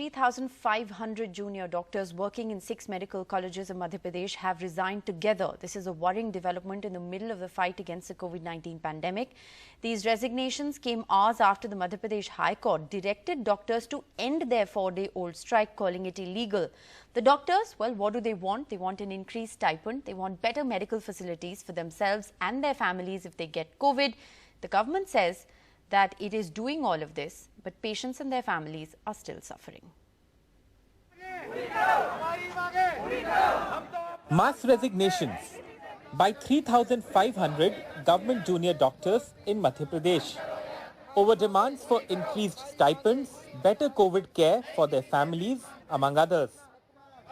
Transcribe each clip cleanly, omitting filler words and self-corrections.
3,500 junior doctors working in 6 medical colleges in Madhya Pradesh have resigned together. This is a worrying development in the middle of the fight against the COVID-19 pandemic. These resignations came hours after the Madhya Pradesh High Court directed doctors to end their 4-day-old strike, calling it illegal. The doctors, well, what do they want? They want an increased stipend. They want better medical facilities for themselves and their families if they get COVID. The government says that it is doing all of this, but patients and their families are still suffering. Mass resignations by 3,500 government junior doctors in Madhya Pradesh over demands for increased stipends, better COVID care for their families, among others.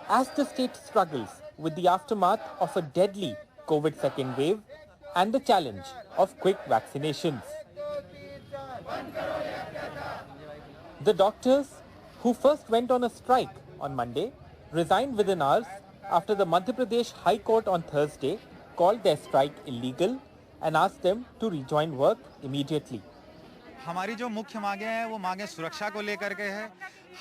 As the state struggles with the aftermath of a deadly COVID second wave and the challenge of quick vaccinations. The doctors, who first went on a strike on Monday, resigned within hours after the Madhya Pradesh High Court on Thursday called their strike illegal and asked them to rejoin work immediately. हमारी जो मुख्य मांगे हैं वो मांगे सुरक्षा को लेकर के है।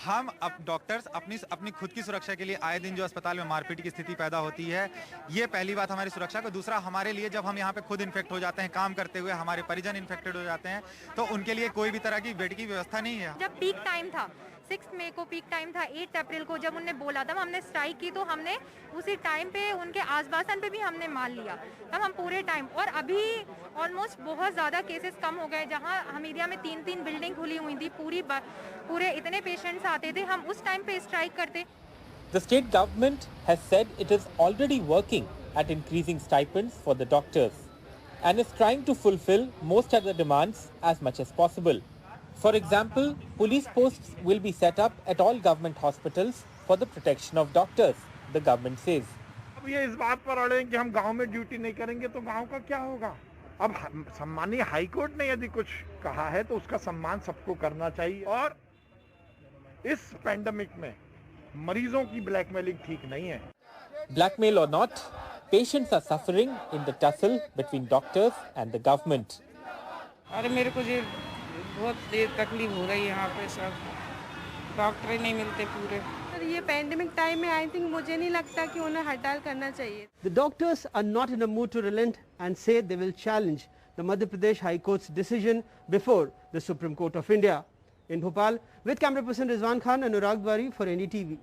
हम डॉक्टर्स अपनी खुद की सुरक्षा के लिए आए दिन जो अस्पताल में मारपीट की स्थिति पैदा होती है, ये पहली बात हमारी सुरक्षा को। दूसरा, हमारे लिए जब हम यहाँ पे खुद इन्फेक्ट हो जाते हैं काम करते हुए, हमारे परिजन इन्फेक्टेड हो जाते हैं, तो उनके लिए कोई भी तरह की बेड की व्यवस्था नहीं है। जब पीक टाइम था 6 मई को पीक टाइम था, 8 अप्रैल को जब उन्होंने बोला था हमने स्ट्राइक की, तो हमने उसी टाइम पे उनके आश्वासन पे भी हमने मान लिया। तब हम पूरे टाइम, और अभी ऑलमोस्ट बहुत ज़्यादा केसेस कम हो गए। जहां हमीदिया में 3 बिल्डिंग खुली हुई थी, पूरे इतने पेशेंट्स आते थे, हम उस टाइम पे स्ट्राइक करते। The state government has said it is already working at increasing stipends for the doctors and is trying to fulfill most other demands as much as possible. For example, police posts will be set up at all government hospitals for the protection of doctors, the government says. अब ये इस बात पर अड़े कि हम गांव में ड्यूटी नहीं करेंगे तो गांव का क्या होगा? अब सम्मानीय हाई कोर्ट ने यदि कुछ कहा है तो उसका सम्मान सबको करना चाहिए, और इस पैंडेमिक में मरीजों की ब्लैकमेलिंग ठीक नहीं है। Blackmail or not, patients are suffering in the tussle between doctors and the government. अरे मेरे को ये बहुत देर तकलीफ हो रही है, यहाँ पे सब डॉक्टर ही नहीं मिलते पूरे। ये पैंडेमिक टाइम में आई थिंक मुझे नहीं लगता कि उन्हें हड़ताल करना चाहिए। The doctors are not in a mood to relent and say they will challenge the Madhya Pradesh High Court's decision before the Supreme Court of India. In Bhopal, with camera person Rizwan Khan and Anurag Dwari for NDTV.